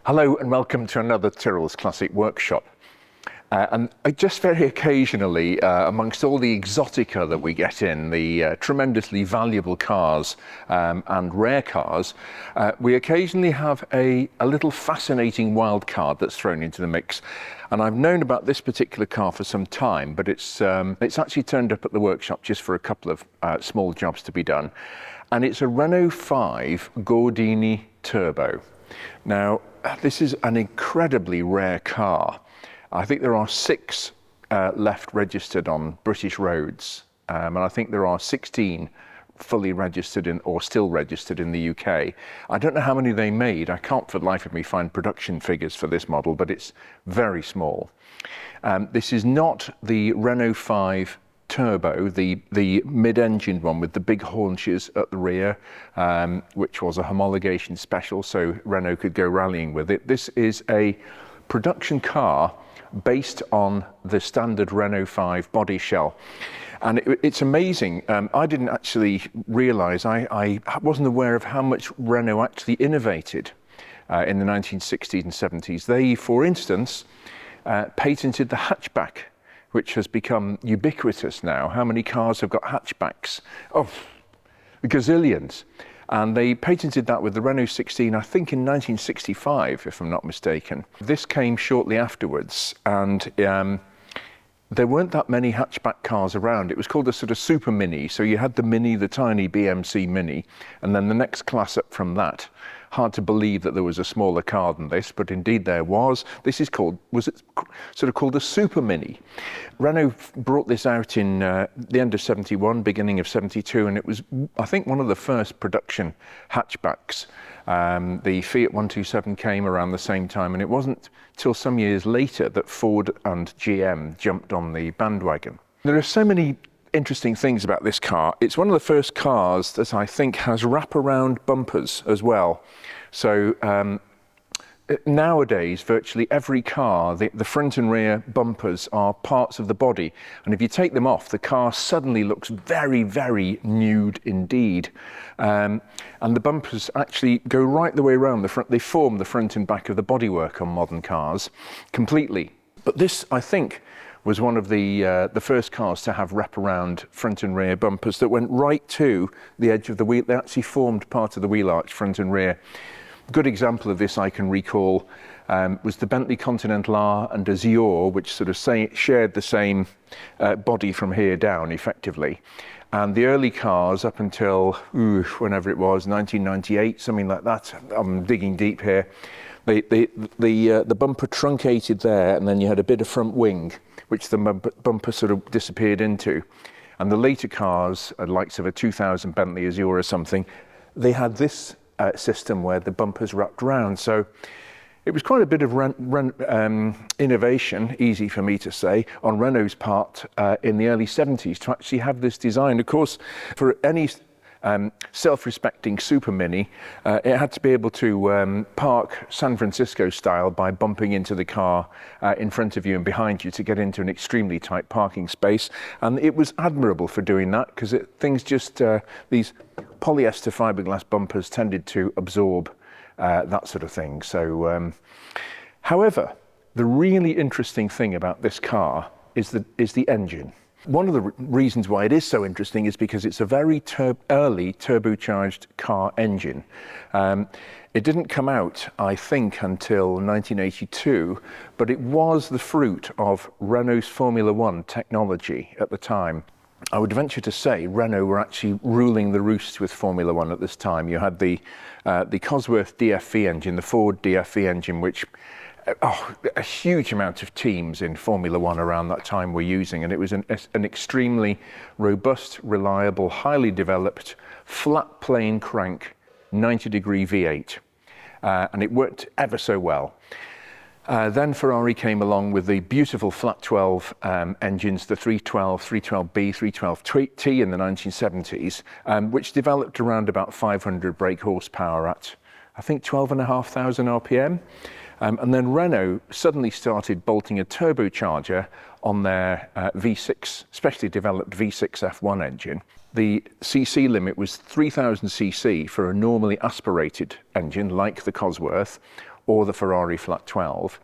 Hello and welcome to another Tyrrell's Classic Workshop. And just very occasionally, amongst all the exotica that we get in, the tremendously valuable cars and rare cars, we occasionally have a little fascinating wild card that's thrown into the mix. And I've known about this particular car for some time, but it's actually turned up at the workshop just for a couple of small jobs to be done. And it's a Renault 5 Gordini Turbo. Now, this is an incredibly rare car. I think there are 6 left registered on British roads, and I think there are 16 fully registered or still registered in the UK. I don't know how many they made. I can't for the life of me find production figures for this model, but it's very small. This is not the Renault 5 Turbo, the mid-engined one with the big haunches at the rear, which was a homologation special, so Renault could go rallying with it. This is a production car based on the standard Renault 5 body shell. And it's amazing. I didn't actually realise, I wasn't aware of how much Renault actually innovated in the 1960s and 70s. They, for instance, patented the hatchback, which has become ubiquitous now. How many cars have got hatchbacks? Oh, gazillions. And they patented that with the Renault 16, I think in 1965, if I'm not mistaken. This came shortly afterwards, and there weren't that many hatchback cars around. It was called a sort of supermini. So you had the Mini, the tiny BMC Mini, and then the next class up from that. Hard to believe that there was a smaller car than this, but indeed there was. This is called, was it sort of called a supermini? Renault brought this out in the end of 71, beginning of 72, and it was, I think, one of the first production hatchbacks. The Fiat 127 came around the same time, and it wasn't till some years later that Ford and GM jumped on the bandwagon. There are so many interesting things about this car. It's one of the first cars that I think has wraparound bumpers as well. So nowadays, virtually every car, the front and rear bumpers are parts of the body. And if you take them off, the car suddenly looks very, very nude indeed. And the bumpers actually go right the way around the front. They form the front and back of the bodywork on modern cars completely. But this, I think, was one of the first cars to have wraparound front and rear bumpers that went right to the edge of the wheel. They actually formed part of the wheel arch, front and rear. A good example of this I can recall was the Bentley Continental R and Azure, which sort of shared the same body from here down, effectively. And the early cars up until, whenever it was, 1998, something like that, I'm digging deep here, the bumper truncated there, and then you had a bit of front wing, which the bumper sort of disappeared into. And the later cars, likes of a 2000 Bentley Azure or something, they had this system where the bumpers wrapped round. So it was quite a bit of innovation, easy for me to say, on Renault's part in the early 70s to actually have this design. Of course, for any self-respecting supermini, it had to be able to park San Francisco style by bumping into the car in front of you and behind you to get into an extremely tight parking space. And it was admirable for doing that because things just, these polyester fiberglass bumpers tended to absorb that sort of thing. So, however, the really interesting thing about this car is the engine. One of the reasons why it is so interesting is because it's a very early turbocharged car engine. It didn't come out, I think, until 1982, but it was the fruit of Renault's Formula One technology at the time. I would venture to say Renault were actually ruling the roost with Formula One at this time. You had the Cosworth DFV engine, the Ford DFV engine, which a huge amount of teams in Formula One around that time were using, and it was an extremely robust, reliable, highly developed, flat plane crank 90-degree V8, and it worked ever so well. Then Ferrari came along with the beautiful flat 12 engines, the 312, 312B, 312T in the 1970s, which developed around about 500 brake horsepower at, I think, 12,500 RPM. And then Renault suddenly started bolting a turbocharger on their V6, specially developed V6 F1 engine. The cc limit was 3,000 cc for a normally aspirated engine like the Cosworth, or the Ferrari Flat 12,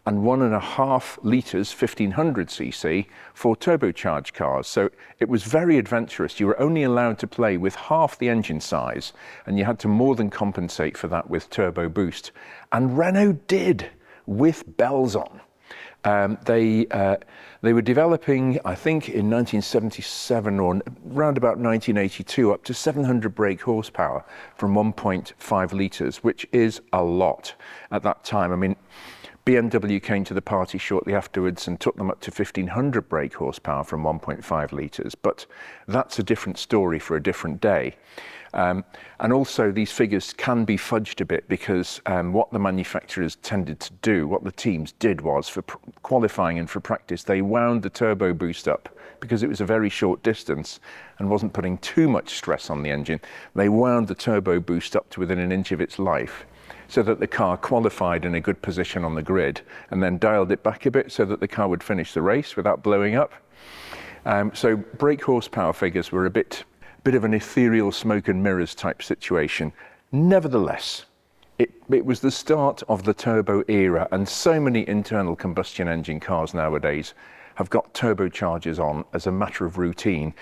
and 1.5 litres 1500cc for turbocharged cars. So it was very adventurous. You were only allowed to play with half the engine size, and you had to more than compensate for that with turbo boost. And Renault did, with bells on. They were developing, I think, in 1977 or around about 1982, up to 700 brake horsepower from 1.5 litres, which is a lot at that time. I mean, BMW came to the party shortly afterwards and took them up to 1,500 brake horsepower from 1.5 litres, but that's a different story for a different day. And also these figures can be fudged a bit because what the manufacturers tended to do, what the teams did was, for qualifying and for practice, they wound the turbo boost up because it was a very short distance and wasn't putting too much stress on the engine. They wound the turbo boost up to within an inch of its life, so that the car qualified in a good position on the grid, and then dialed it back a bit so that the car would finish the race without blowing up. So brake horsepower figures were a bit of an ethereal smoke and mirrors type situation. Nevertheless, it was the start of the turbo era, and so many internal combustion engine cars nowadays have got turbochargers on as a matter of routine.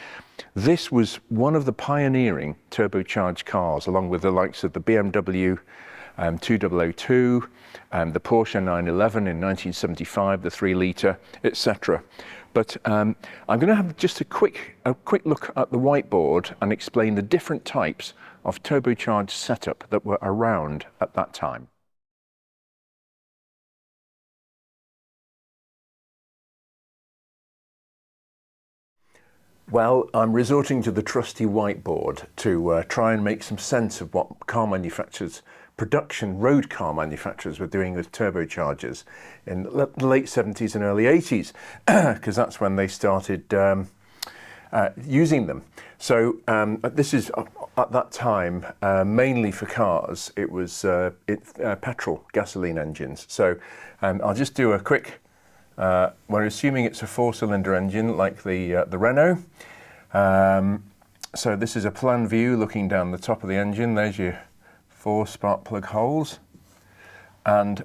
This was one of the pioneering turbocharged cars, along with the likes of the BMW 2002, the Porsche 911 in 1975, the 3 litre, etc. But I'm going to have just a quick look at the whiteboard and explain the different types of turbocharged setup that were around at that time. Well, I'm resorting to the trusty whiteboard to try and make some sense of what car manufacturers, road car manufacturers, were doing with turbochargers in the late 70s and early 80s, because that's when they started using them. So this is, at that time, mainly for cars, it was petrol, gasoline engines. So I'll just do a quick, we're assuming it's a 4-cylinder engine like the Renault. So this is a plan view looking down the top of the engine. There's your 4 spark plug holes. And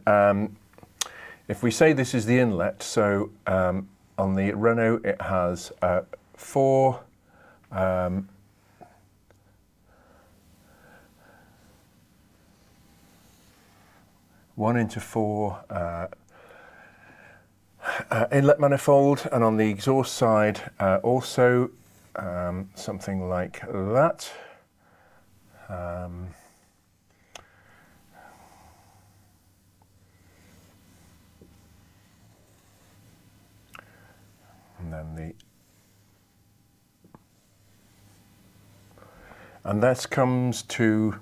if we say this is the inlet, so on the Renault it has 4 1x4 inlet manifold, and on the exhaust side also something like that. And this comes to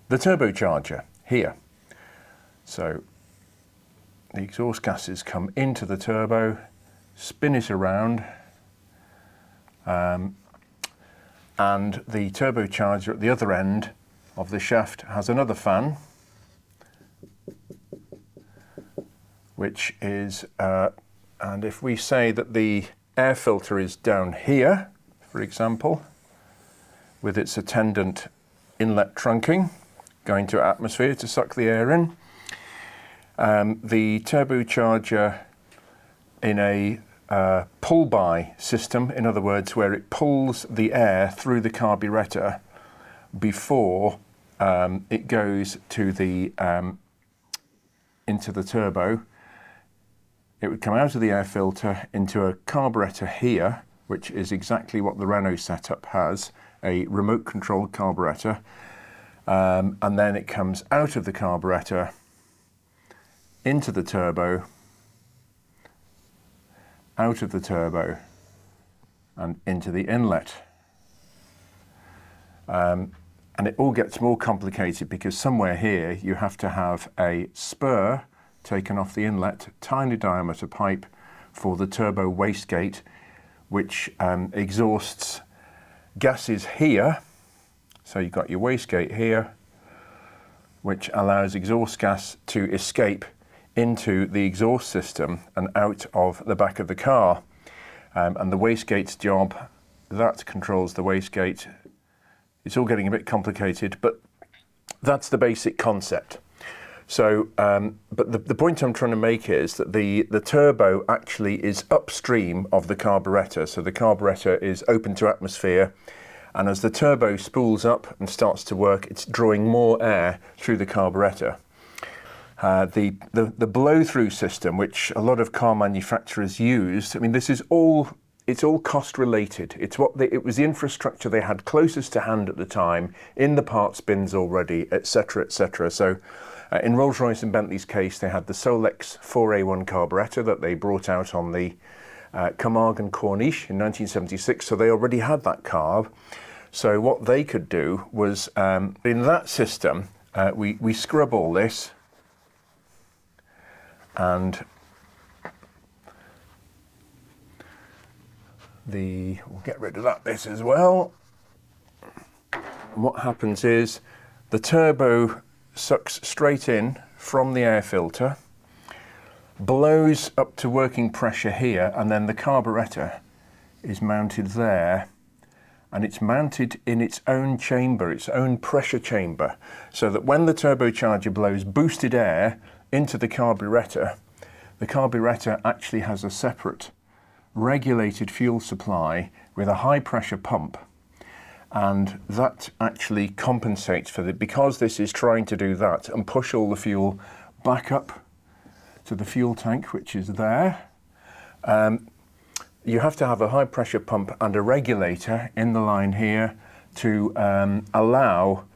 the turbocharger here. So the exhaust gases come into the turbo, spin it around, and the turbocharger at the other end of the shaft has another fan, which is, and if we say that the air filter is down here, for example, with its attendant inlet trunking going to atmosphere to suck the air in, the turbocharger in a pull-by system, in other words, where it pulls the air through the carburettor before it goes to the into the turbo. It would come out of the air filter into a carburettor here, which is exactly what the Renault setup has, a remote controlled carburettor, and then it comes out of the carburettor into the turbo, out of the turbo, and into the inlet. And it all gets more complicated because somewhere here you have to have a spur taken off the inlet, tiny diameter pipe for the turbo wastegate, which exhausts gases here. So you've got your wastegate here, which allows exhaust gas to escape into the exhaust system and out of the back of the car. And the wastegate's job, that controls the wastegate. It's all getting a bit complicated, but that's the basic concept. So, but the point I'm trying to make is that the turbo actually is upstream of the carburettor. So the carburettor is open to atmosphere, and as the turbo spools up and starts to work, it's drawing more air through the carburettor. The blow-through system, which a lot of car manufacturers used, I mean, this is all, it's all cost related. It was the infrastructure they had closest to hand at the time, in the parts bins already, etc., etc. So in Rolls-Royce and Bentley's case, they had the Solex 4A1 carburettor that they brought out on the Camargue and Corniche in 1976. So they already had that carb. So what they could do was, in that system, we scrub all this, and we'll get rid of that bit as well. And what happens is the turbo sucks straight in from the air filter, blows up to working pressure here, and then the carburettor is mounted there, and it's mounted in its own chamber, its own pressure chamber, so that when the turbocharger blows boosted air into the carburettor actually has a separate regulated fuel supply with a high pressure pump, and that actually compensates for it, because this is trying to do that and push all the fuel back up to the fuel tank, which is there. You have to have a high pressure pump and a regulator in the line here to allow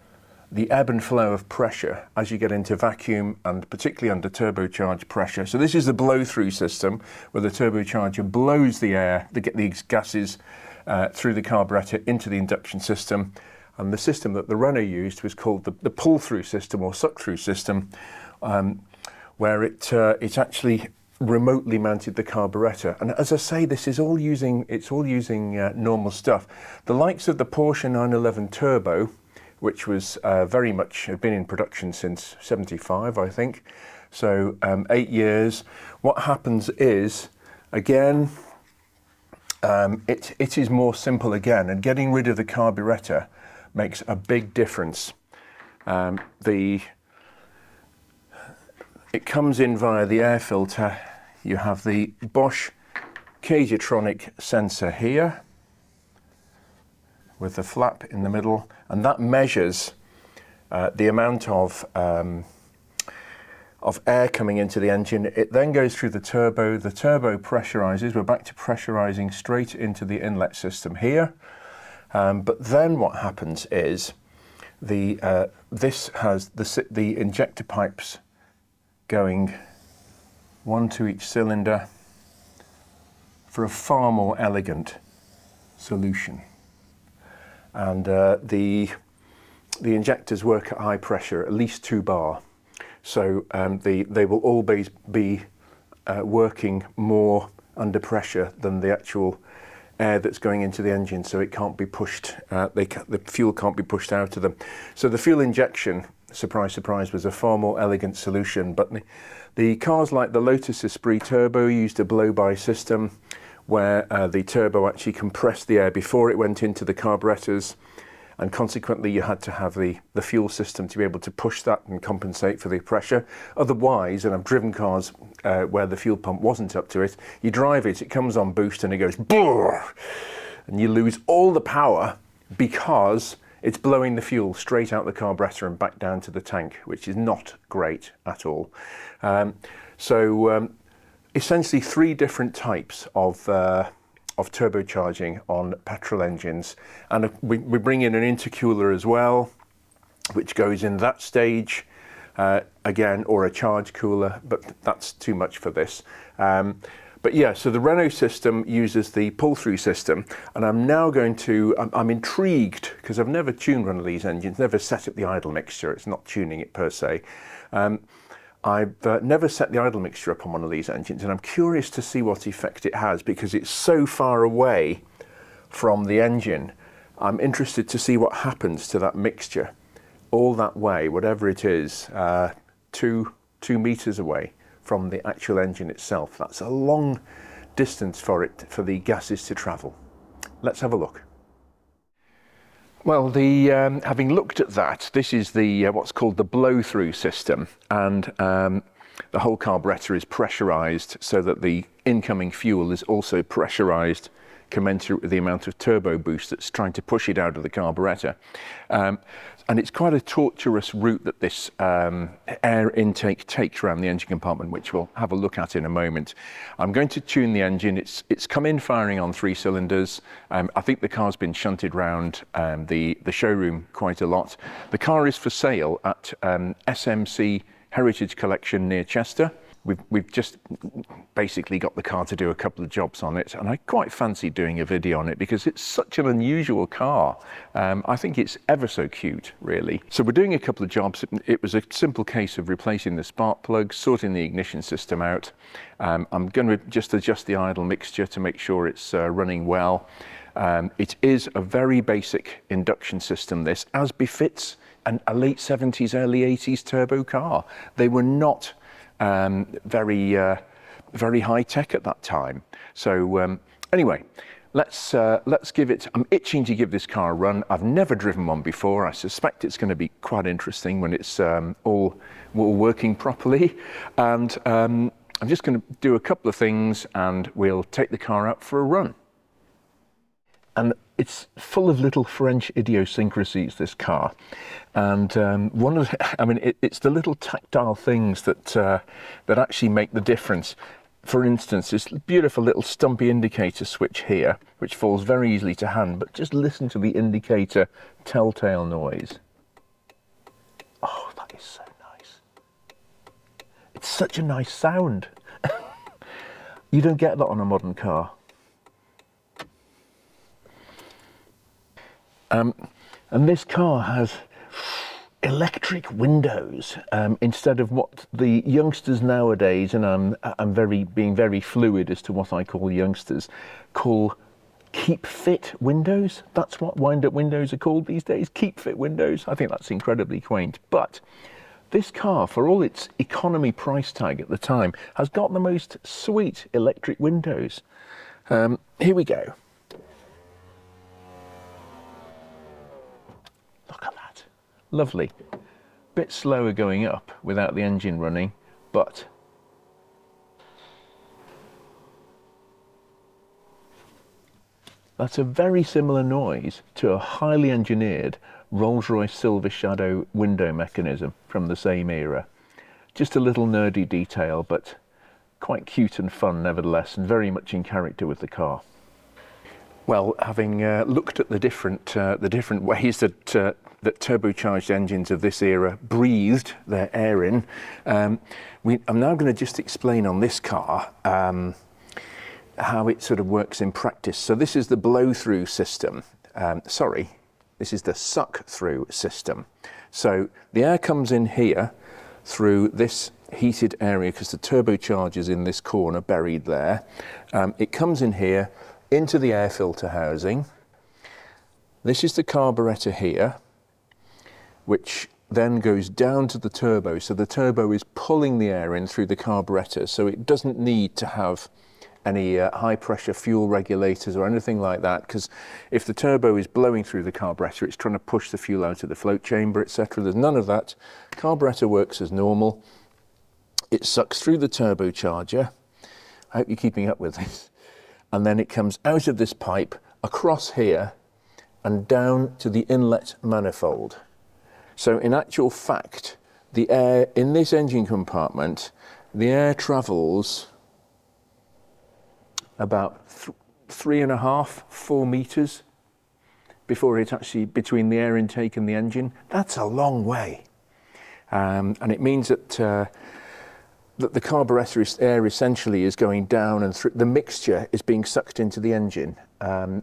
the ebb and flow of pressure as you get into vacuum, and particularly under turbocharged pressure. So this is the blow-through system, where the turbocharger blows the air to get these gases through the carburettor into the induction system. And the system that the Renault used was called the pull-through system or suck-through system, where it actually remotely mounted the carburettor. And as I say, this is all using normal stuff. The likes of the Porsche 911 Turbo, which was very much had been in production since '75, I think. So 8 years. What happens is, again, it is more simple again, and getting rid of the carburettor makes a big difference. It comes in via the air filter. You have the Bosch Cagetronic sensor here, with the flap in the middle, and that measures the amount of air coming into the engine. It then goes through the turbo pressurizes. We're back to pressurizing straight into the inlet system here. But then what happens is this has the injector pipes going one to each cylinder for a far more elegant solution. And the injectors work at high pressure, at least 2 bar. So they will always be working more under pressure than the actual air that's going into the engine, so it can't be pushed, the fuel can't be pushed out of them. So the fuel injection, surprise, surprise, was a far more elegant solution. But the cars like the Lotus Esprit Turbo used a blow-by system, where the turbo actually compressed the air before it went into the carburetors, and consequently you had to have the fuel system to be able to push that and compensate for the pressure. Otherwise, and I've driven cars where the fuel pump wasn't up to it, you drive it, it comes on boost and it goes brrr, and you lose all the power because it's blowing the fuel straight out the carburetor and back down to the tank, which is not great at all. Essentially 3 different types of turbocharging on petrol engines, and we bring in an intercooler as well, which goes in that stage again, or a charge cooler, but that's too much for this. But yeah, so the Renault system uses the pull-through system, and I'm intrigued, because I've never tuned one of these engines, never set up the idle mixture. It's not tuning it per se. I've never set the idle mixture up on one of these engines, and I'm curious to see what effect it has, because it's so far away from the engine. I'm interested to see what happens to that mixture all that way, whatever it is, 2 meters away from the actual engine itself. That's a long distance for the gases to travel. Let's have a look. Well, having looked at that, this is the what's called the blow-through system, and the whole carburettor is pressurized so that the incoming fuel is also pressurized commensurate with the amount of turbo boost that's trying to push it out of the carburettor. And it's quite a tortuous route that this air intake takes around the engine compartment, which we'll have a look at in a moment. I'm going to tune the engine. It's come in firing on 3 cylinders. I think the car's been shunted round the showroom quite a lot. The car is for sale at SMC Heritage Collection near Chester. We've just basically got the car to do a couple of jobs on it, and I quite fancy doing a video on it because it's such an unusual car. I think it's ever so cute, really. So we're doing a couple of jobs. It was a simple case of replacing the spark plug, sorting the ignition system out. I'm going to just adjust the idle mixture to make sure it's running well. It is a very basic induction system, this, as befits a late 70s, early 80s turbo car. They were not very high tech at that time. So anyway, let's give it. I'm itching to give this car a run. I've never driven one before. I suspect it's going to be quite interesting when it's all working properly. And I'm just going to do a couple of things, and we'll take the car out for a run. And it's full of little French idiosyncrasies, this car. And it's the little tactile things that actually make the difference. For instance, this beautiful little stumpy indicator switch here, which falls very easily to hand, but just listen to the indicator telltale noise. Oh, that is so nice. It's such a nice sound. You don't get that on a modern car. And this car has electric windows instead of what the youngsters nowadays, and I'm being very fluid as to what I call youngsters, call keep fit windows. That's what wind-up windows are called these days, keep fit windows. I think that's incredibly quaint. But this car, for all its economy price tag at the time, has got the most sweet electric windows. Here we go. Look at that. Lovely. Bit slower going up without the engine running, but that's a very similar noise to a highly engineered Rolls-Royce Silver Shadow window mechanism from the same era. Just a little nerdy detail, but quite cute and fun nevertheless, and very much in character with the car. Well, having looked at the different ways that turbocharged engines of this era breathed their air in, I'm now going to just explain on this car how it sort of works in practice. So this is the blow-through system. This is the suck-through system. So the air comes in here through this heated area because the turbocharger's in this corner buried there. It comes in here into the air filter housing. This is the carburettor here, which then goes down to the turbo. So the turbo is pulling the air in through the carburettor, so it doesn't need to have any high pressure fuel regulators or anything like that, because if the turbo is blowing through the carburettor, it's trying to push the fuel out of the float chamber, etc. There's none of that. Carburettor works as normal. It sucks through the turbocharger. I hope you're keeping up with this. And then it comes out of this pipe across here and down to the inlet manifold. So in actual fact, the air in this engine compartment, the air travels about 3.5, 4 meters before it actually, between the air intake and the engine. That's a long way. And it means that that the carburettor air essentially is going down, and the mixture is being sucked into the engine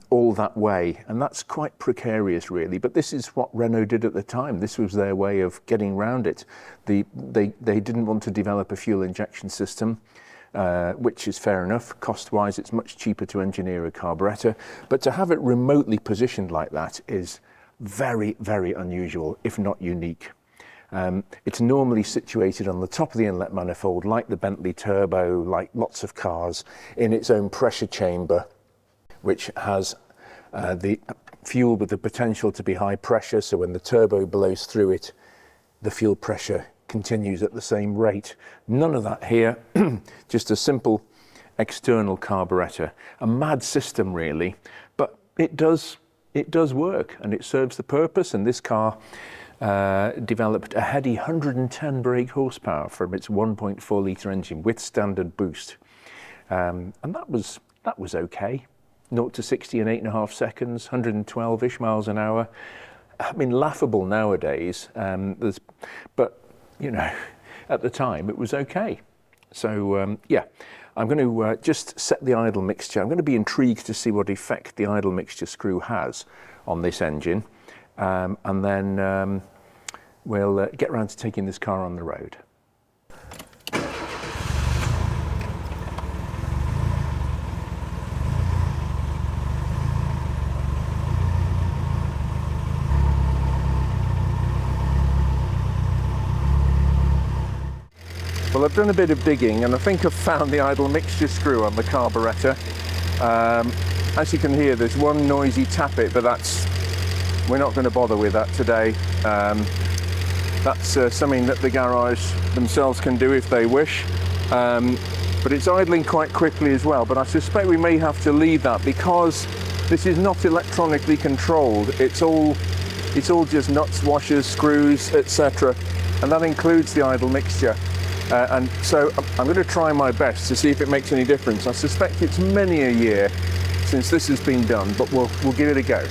all that way, and that's quite precarious really. But this is what Renault did at the time. This was their way of getting around it. They didn't want to develop a fuel injection system, which is fair enough. Cost-wise, it's much cheaper to engineer a carburettor, but to have it remotely positioned like that is very, very unusual, if not unique. It's normally situated on the top of the inlet manifold, like the Bentley Turbo, like lots of cars, in its own pressure chamber, which has the fuel with the potential to be high pressure, so when the turbo blows through it, the fuel pressure continues at the same rate. None of that here, just a simple external carburetor. A mad system really, but it does work and it serves the purpose, and this car developed a heady 110 brake horsepower from its 1.4 litre engine with standard boost. And that was okay. 0 to 60 in 8.5 seconds, 112-ish miles an hour. I mean, laughable nowadays, but you know, at the time it was okay. So yeah, I'm going to just set the idle mixture. I'm going to be intrigued to see what effect the idle mixture screw has on this engine, and then we'll get around to taking this car on the road. Well, I've done a bit of digging and I think I've found the idle mixture screw on the carburetor. As you can hear, there's one noisy tappet, but we're not going to bother with that today. That's something that the garage themselves can do if they wish. But it's idling quite quickly as well, but I suspect we may have to leave that because this is not electronically controlled. It's all just nuts, washers, screws, etc. And that includes the idle mixture. And so I'm going to try my best to see if it makes any difference. I suspect it's many a year since this has been done, but we'll give it a go.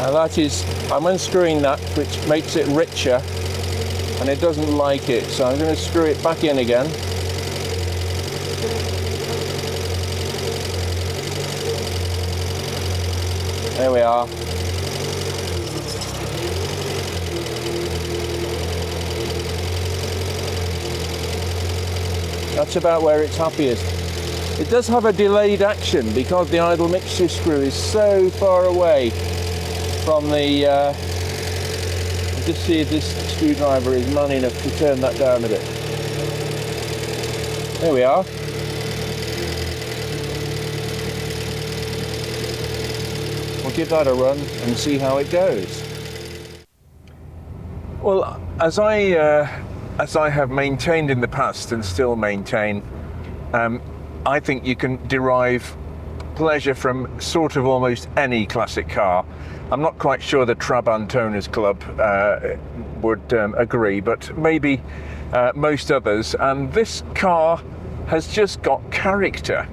Now I'm unscrewing that, which makes it richer, and it doesn't like it, so I'm going to screw it back in again. There we are. That's about where it's happiest. It does have a delayed action because the idle mixture screw is so far away from the, just see if this screwdriver is man enough to turn that down a bit. There we are. We'll give that a run and see how it goes. Well, as I have maintained in the past and still maintain, I think you can derive pleasure from sort of almost any classic car. I'm not quite sure the Trabant Owners Club would agree, but maybe most others. And this car has just got character,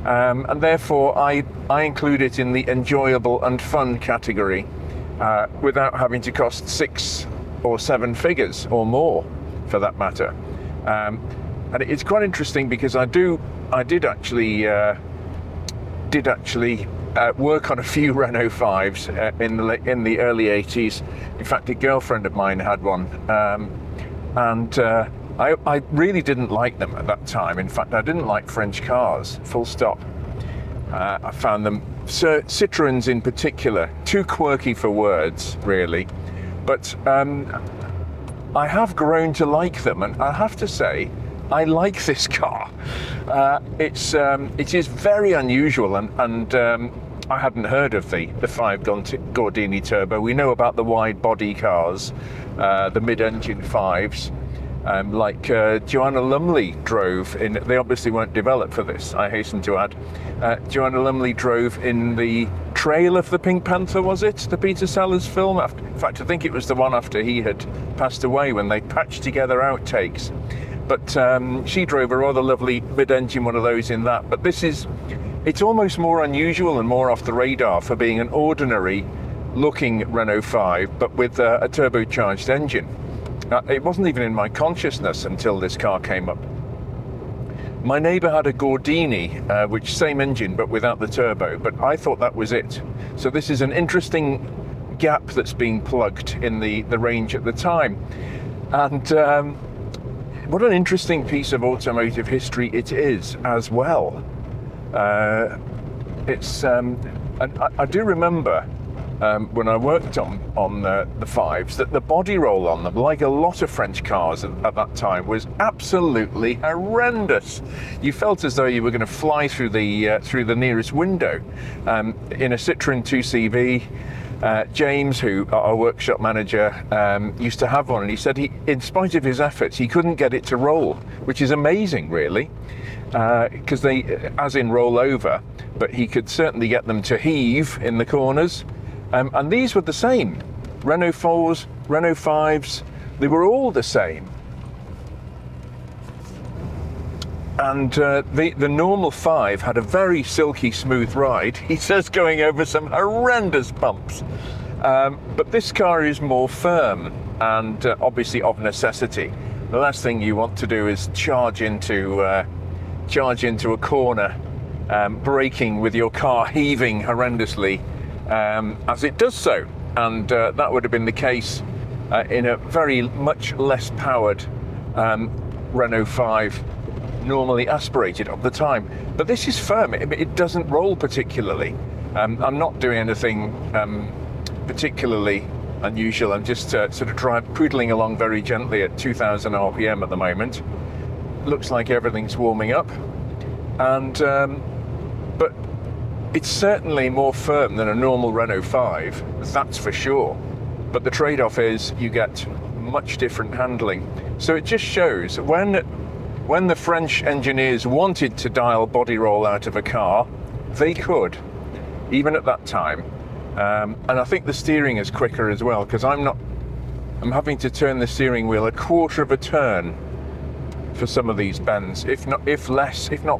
and therefore I include it in the enjoyable and fun category without having to cost 6 or 7 figures or more, for that matter. And it's quite interesting because I did actually work on a few Renault 5s in the early 80s. In fact, a girlfriend of mine had one, and I really didn't like them at that time. In fact, I didn't like French cars, full stop. I found them, Citroëns in particular, too quirky for words, really. But I have grown to like them, and I have to say, I like this car. It is very unusual, and I hadn't heard of the 5 Gordini Turbo. We know about the wide body cars, the mid-engine 5s, like Joanna Lumley drove in. They obviously weren't developed for this, I hasten to add. Joanna Lumley drove in the Trail of the Pink Panther, was it? The Peter Sellers film? In fact, I think it was the one after he had passed away, when they patched together outtakes. But she drove a rather lovely mid-engine one of those in that. But it's almost more unusual and more off the radar for being an ordinary looking Renault 5, but with a turbocharged engine. It wasn't even in my consciousness until this car came up. My neighbour had a Gordini, which same engine but without the turbo, but I thought that was it. So this is an interesting gap that's being plugged in the range at the time. And what an interesting piece of automotive history it is as well. And I do remember when I worked on the fives, that the body roll on them, like a lot of French cars at that time, was absolutely horrendous. You felt as though you were going to fly through the nearest window. In a Citroën 2CV, James, who our workshop manager, used to have one, and he said in spite of his efforts, he couldn't get it to roll, which is amazing, really, because they, as in roll over, but he could certainly get them to heave in the corners. And these were the same. Renault 4s, Renault 5s, they were all the same. And the normal 5 had a very silky smooth ride, he says, going over some horrendous bumps. But this car is more firm and obviously of necessity. The last thing you want to do is charge into a corner, braking with your car heaving horrendously as it does so. And that would have been the case in a very much less powered Renault 5, normally aspirated of the time. But this is firm, it doesn't roll particularly. I'm not doing anything particularly unusual. I'm just sort of poodling along very gently at 2000 RPM at the moment. Looks like everything's warming up, and but it's certainly more firm than a normal Renault 5, that's for sure. But the trade-off is you get much different handling. So it just shows when the French engineers wanted to dial body roll out of a car, they could, even at that time. And I think the steering is quicker as well, because I'm having to turn the steering wheel a quarter of a turn for some of these bends, if not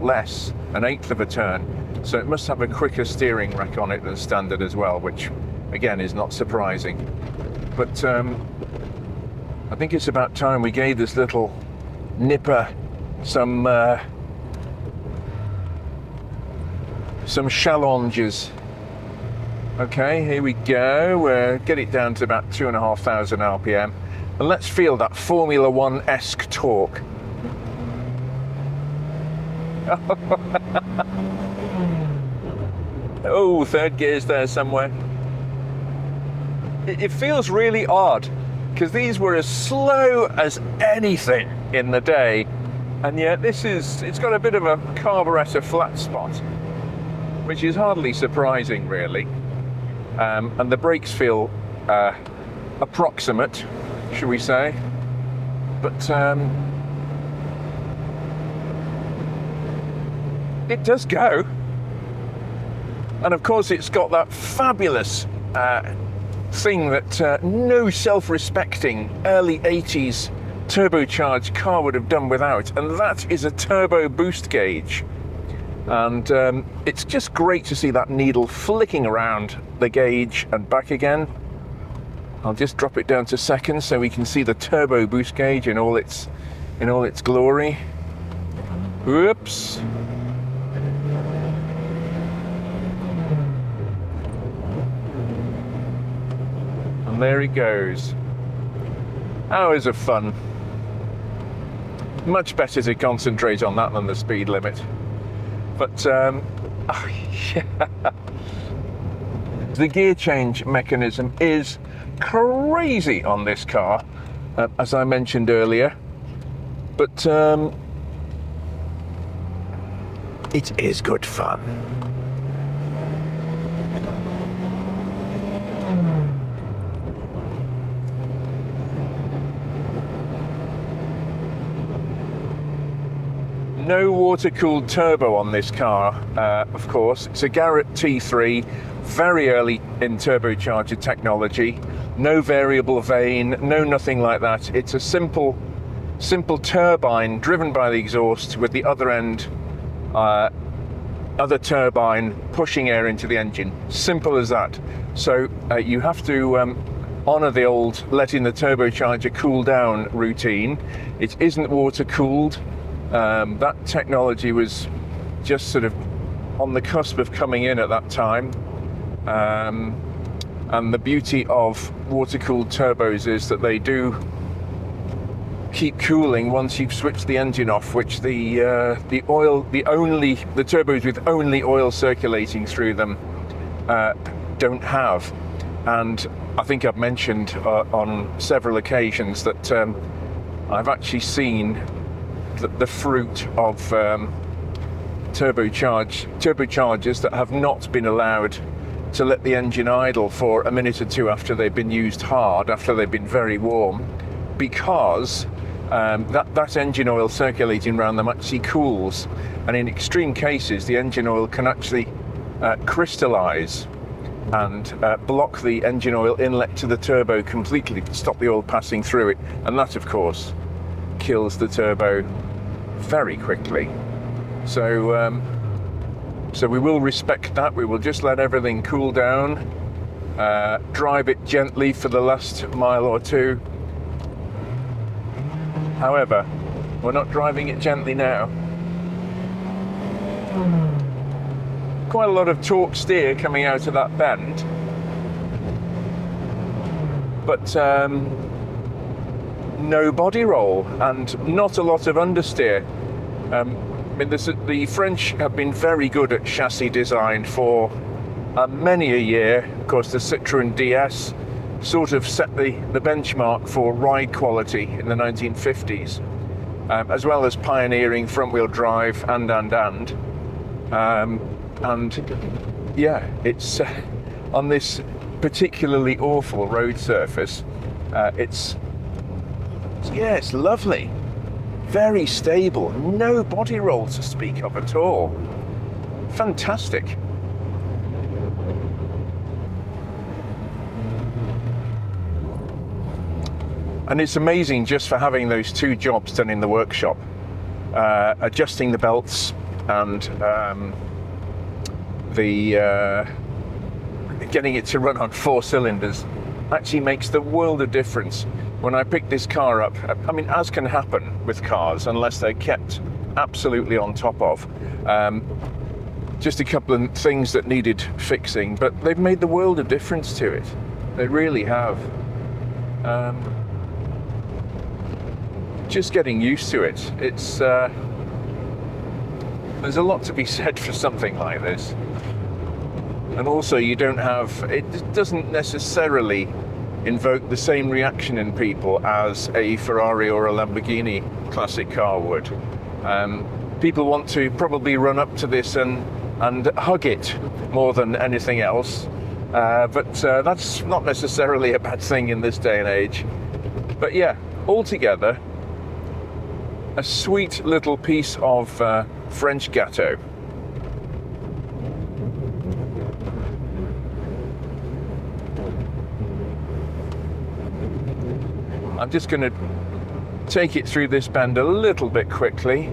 less, an eighth of a turn. So it must have a quicker steering rack on it than standard as well, which again is not surprising. But I think it's about time we gave this little nipper some challenges. Okay, here we go. We'll get it down to about 2,500 RPM, and let's feel that Formula One-esque torque. Oh, third gear's there somewhere. It feels really odd, because these were as slow as anything in the day, and yet it's got a bit of a carburetor flat spot, which is hardly surprising, really. And the brakes feel approximate, should we say, but it does go. And of course it's got that fabulous thing that no self-respecting early 80s turbocharged car would have done without, and that is a turbo boost gauge. And it's just great to see that needle flicking around the gauge and back again. I'll just drop it down to seconds so we can see the turbo boost gauge in all its glory. Whoops. And there it goes. Hours of fun. Much better to concentrate on that than the speed limit. But oh, yeah. The gear change mechanism is crazy on this car, as I mentioned earlier. But it is good fun. No water-cooled turbo on this car, of course. It's a Garrett T3, very early in turbocharger technology. No variable vane, no nothing like that. It's a simple turbine driven by the exhaust with the other end, other turbine pushing air into the engine. Simple as that. So you have to honour the old letting the turbocharger cool down routine. It isn't water cooled. That technology was just sort of on the cusp of coming in at that time. And the beauty of water-cooled turbos is that they do keep cooling once you've switched the engine off, which the turbos with only oil circulating through them don't have. And I think I've mentioned on several occasions that I've actually seen the fruit of turbochargers that have not been allowed to let the engine idle for a minute or two after they've been used hard, after they've been very warm, because that engine oil circulating around them actually cools, and in extreme cases the engine oil can actually crystallize and block the engine oil inlet to the turbo completely, stop the oil passing through it, and that of course kills the turbo very quickly. So we will respect that. We will just let everything cool down, drive it gently for the last mile or two. However, we're not driving it gently now. Quite a lot of torque steer coming out of that bend, but no body roll and not a lot of understeer. I mean, the French have been very good at chassis design for many a year. Of course, the Citroën DS sort of set the benchmark for ride quality in the 1950s, as well as pioneering front-wheel drive and yeah, it's on this particularly awful road surface. It's lovely. Very stable, no body roll to speak of at all. Fantastic. And it's amazing just for having those two jobs done in the workshop. Adjusting the belts and getting it to run on 4 cylinders actually makes the world of difference. When I picked this car up, I mean, as can happen with cars unless they're kept absolutely on top of. Just a couple of things that needed fixing, but they've made the world of difference to it. They really have. Just getting used to it. It's there's a lot to be said for something like this. And also it doesn't necessarily invoke the same reaction in people as a Ferrari or a Lamborghini classic car would. People want to probably run up to this and hug it more than anything else, but that's not necessarily a bad thing in this day and age. But yeah, altogether, a sweet little piece of French gâteau. I'm just going to take it through this bend a little bit quickly.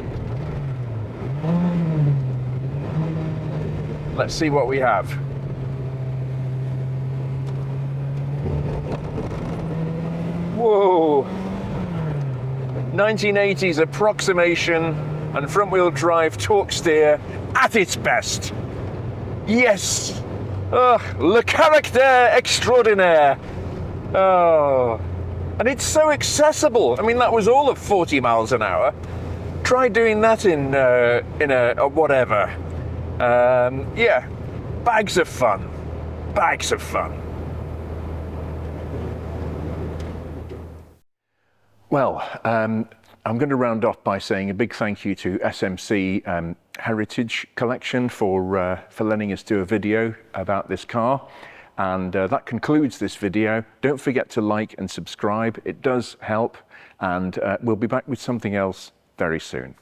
Let's see what we have. Whoa! 1980s approximation and front-wheel drive torque steer at its best. Yes! Oh, le caractère extraordinaire. Oh. And it's so accessible. I mean, that was all of 40 miles an hour. Try doing that in a whatever. Yeah, bags of fun. Bags of fun. Well, I'm going to round off by saying a big thank you to SMC Heritage Collection for letting us do a video about this car. And that concludes this video. Don't forget to like and subscribe. It does help. And we'll be back with something else very soon.